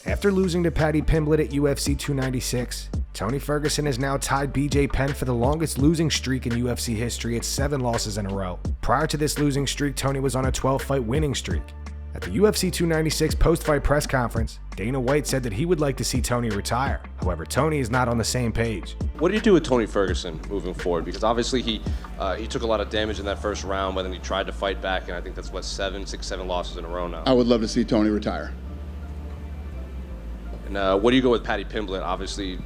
After losing to Paddy Pimblett at UFC 296, Tony Ferguson has now tied BJ Penn for the longest losing streak in UFC history at 7 losses in a row. Prior to this losing streak, Tony was on a 12-fight winning streak. At the UFC 296 post-fight press conference, Dana White said that he would like to see Tony retire. However, Tony is not on the same page. What do you do with Tony Ferguson moving forward? Because obviously he took a lot of damage in that first round, but then he tried to fight back, and I think that's what, 7 losses in a row now. I would love to see Tony retire. And what do you go with Paddy Pimblett? Obviously,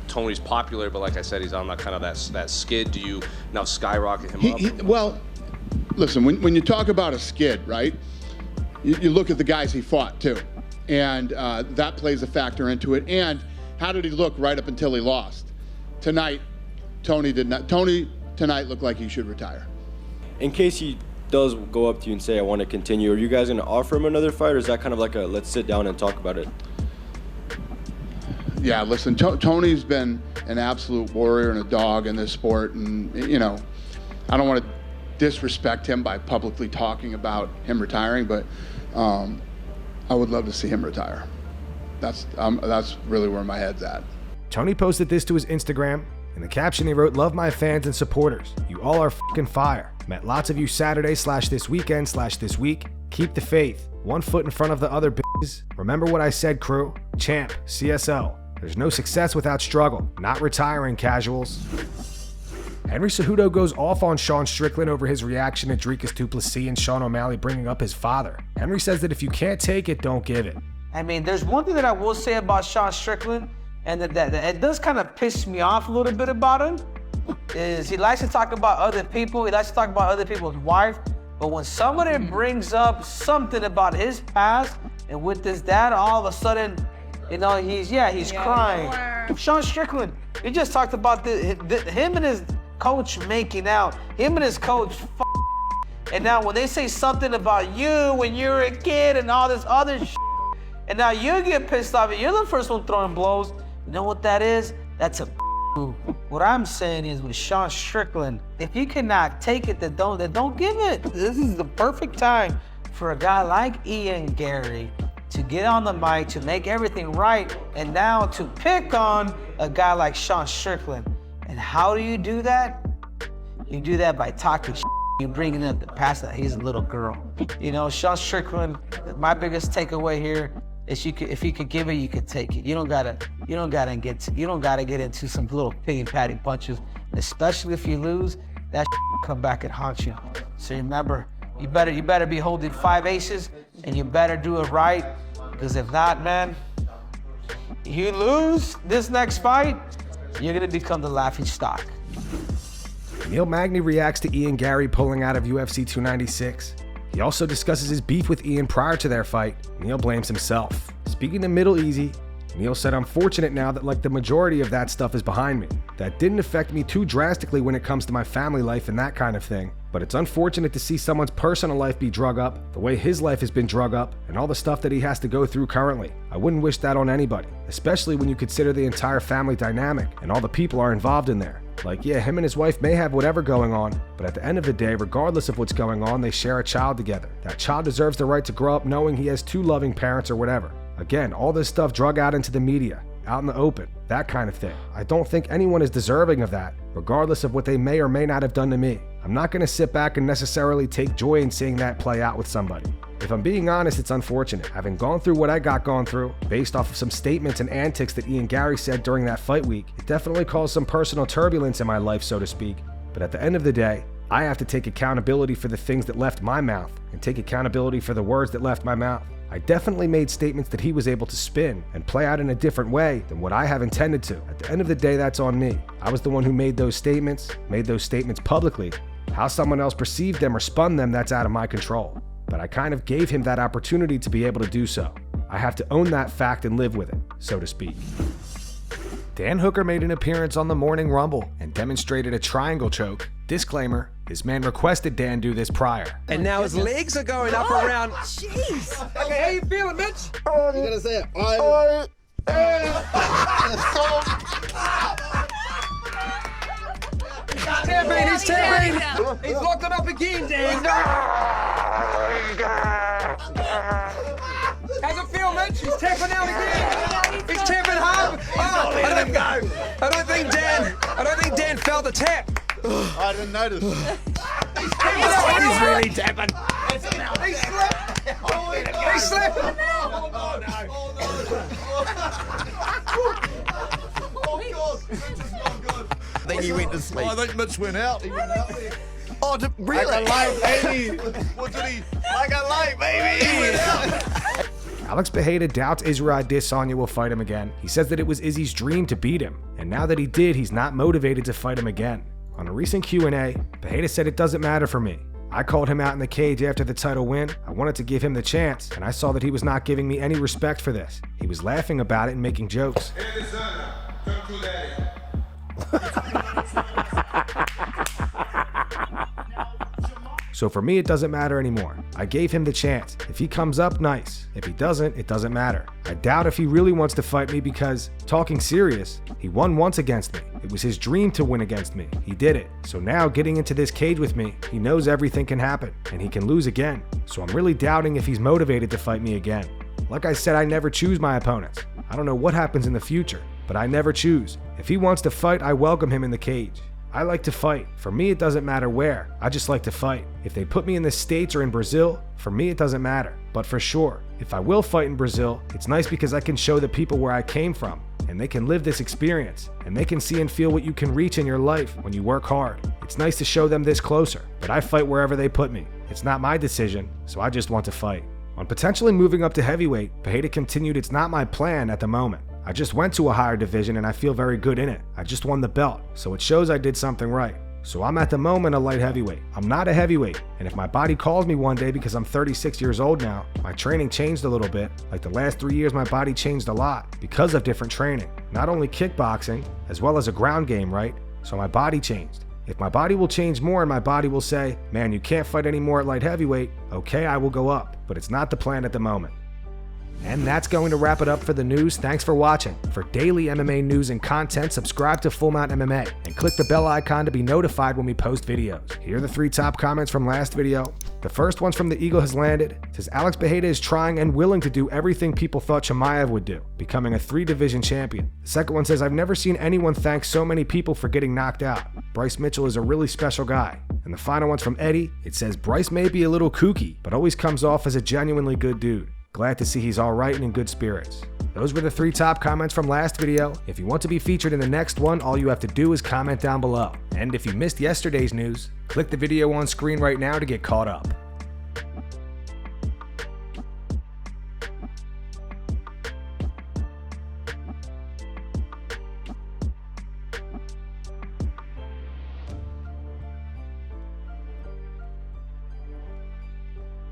Tony's popular, but like I said, he's on that kind of that skid. Do you now skyrocket him up? Well, listen, when you talk about a skid, right? You look at the guys he fought too, and that plays a factor into it. And how did he look right up until he lost? Tonight, Tony did not. Tony tonight looked like he should retire. In case he does go up to you and say, I want to continue, are you guys going to offer him another fight, or is that kind of like a let's sit down and talk about it? Yeah, listen, Tony's been an absolute warrior and a dog in this sport, and you know, I don't want to disrespect him by publicly talking about him retiring, but I would love to see him retire. That's really where my head's at. Tony posted this to his Instagram. In the caption, he wrote, "Love my fans and supporters. You all are f***ing fire. Met lots of you Saturday/this weekend/this week. Keep the faith. One foot in front of the other bitches. Remember what I said, crew. Champ, CSO. There's no success without struggle. Not retiring, casuals." Henry Cejudo goes off on Sean Strickland over his reaction to Dricus du Plessis and Sean O'Malley bringing up his father. Henry says that if you can't take it, don't give it. I mean, there's one thing that I will say about Sean Strickland, and that it does kind of piss me off a little bit about him, is he likes to talk about other people. He likes to talk about other people's wife. But when somebody brings up something about his past, and with his dad, all of a sudden, you know, he's crying. Sean Strickland, he just talked about him and his coach making out. Him and his coach and now when they say something about you when you were a kid and all this other and now you get pissed off and you're the first one throwing blows, you know what that is? That's a move. What I'm saying is with Sean Strickland, if you cannot take it, then don't give it. This is the perfect time for a guy like Ian Garry to get on the mic, to make everything right, and now to pick on a guy like Sean Strickland. And how do you do that? You do that by talking shit. You bringing up the past that he's a little girl. You know, Sean Strickland, my biggest takeaway here is if you could give it, you could take it. You don't gotta get into some little piggy-patty punches, especially if you lose, that come back and haunt you. So remember, you better be holding 5 aces, and you better do it right, because if not, man, you lose this next fight, you're gonna become the laughing stock. Neil Magny reacts to Ian Garry pulling out of UFC 296. He also discusses his beef with Ian prior to their fight. Neil blames himself. Speaking to Middle Easy, Neil said, "I'm fortunate now that like the majority of that stuff is behind me. That didn't affect me too drastically when it comes to my family life and that kind of thing. But it's unfortunate to see someone's personal life be drug up, the way his life has been drug up, and all the stuff that he has to go through currently. I wouldn't wish that on anybody, especially when you consider the entire family dynamic and all the people are involved in there. Like, yeah, him and his wife may have whatever going on, but at the end of the day, regardless of what's going on, they share a child together. That child deserves the right to grow up knowing he has 2 loving parents or whatever. Again, all this stuff drug out into the media, out in the open, that kind of thing. I don't think anyone is deserving of that, regardless of what they may or may not have done to me. I'm not going to sit back and necessarily take joy in seeing that play out with somebody. If I'm being honest, it's unfortunate. Having gone through what I got gone through, based off of some statements and antics that Ian Garry said during that fight week, it definitely caused some personal turbulence in my life, so to speak. But at the end of the day, I have to take accountability for the things that left my mouth and take accountability for the words that left my mouth. I definitely made statements that he was able to spin and play out in a different way than what I have intended to. At the end of the day, that's on me. I was the one who made those statements publicly. How someone else perceived them or spun them, that's out of my control. But I kind of gave him that opportunity to be able to do so. I have to own that fact and live with it, so to speak. Dan Hooker made an appearance on the Morning Rumble and demonstrated a triangle choke. Disclaimer, his man requested Dan do this prior. And now his legs are going up around. Jeez. Okay, how you feeling, Mitch? You gotta say it. Tapping, he's tapping. He's locked him up again, Dan. How's it feel, Mitch? He's tapping out again. He's tapping hard. Oh, I don't think Dan felt the tap. I didn't notice. He's tapping out. He's really tapping. He slipped. He slipped. I think he went to sleep. I think Mitch went out. He went out there. Oh, really? Like a light, baby. What did he? Like a light, baby. He went out. Alex Pereira doubts Israel Adesanya will fight him again. He says that it was Izzy's dream to beat him, and now that he did, he's not motivated to fight him again. On a recent Q&A, Pereira said it doesn't matter for me. I called him out in the cage after the title win. I wanted to give him the chance, and I saw that he was not giving me any respect for this. He was laughing about it and making jokes. So for me, it doesn't matter anymore. I gave him the chance. If he comes up, nice. If he doesn't, it doesn't matter. I doubt if he really wants to fight me because, talking serious, he won once against me. It was his dream to win against me. He did it. So now, getting into this cage with me, he knows everything can happen, and he can lose again. So I'm really doubting if he's motivated to fight me again. Like I said, I never choose my opponents. I don't know what happens in the future, but I never choose. If he wants to fight, I welcome him in the cage. I like to fight. For me, it doesn't matter where. I just like to fight. If they put me in the States or in Brazil, for me, it doesn't matter. But for sure, if I will fight in Brazil, it's nice because I can show the people where I came from, and they can live this experience, and they can see and feel what you can reach in your life when you work hard. It's nice to show them this closer, but I fight wherever they put me. It's not my decision, so I just want to fight. On potentially moving up to heavyweight, Pereira continued, it's not my plan at the moment. I just went to a higher division and I feel very good in it. I just won the belt, so it shows I did something right. So I'm at the moment a light heavyweight. I'm not a heavyweight, and if my body calls me one day because I'm 36 years old now, my training changed a little bit. Like the last 3 years, my body changed a lot because of different training. Not only kickboxing, as well as a ground game, right? So my body changed. If my body will change more and my body will say, man, you can't fight anymore at light heavyweight, okay, I will go up, but it's not the plan at the moment. And that's going to wrap it up for the news. Thanks for watching. For daily MMA news and content, subscribe to Full Mount MMA and click the bell icon to be notified when we post videos. Here are the 3 top comments from last video. The first one's from The Eagle Has Landed. It says, Alex Pereira is trying and willing to do everything people thought Chimaev would do, becoming a 3-division champion. The second one says, I've never seen anyone thank so many people for getting knocked out. Bryce Mitchell is a really special guy. And the final one's from Eddie. It says, Bryce may be a little kooky, but always comes off as a genuinely good dude. Glad to see he's alright and in good spirits. Those were the 3 top comments from last video. If you want to be featured in the next one, all you have to do is comment down below. And if you missed yesterday's news, click the video on screen right now to get caught up.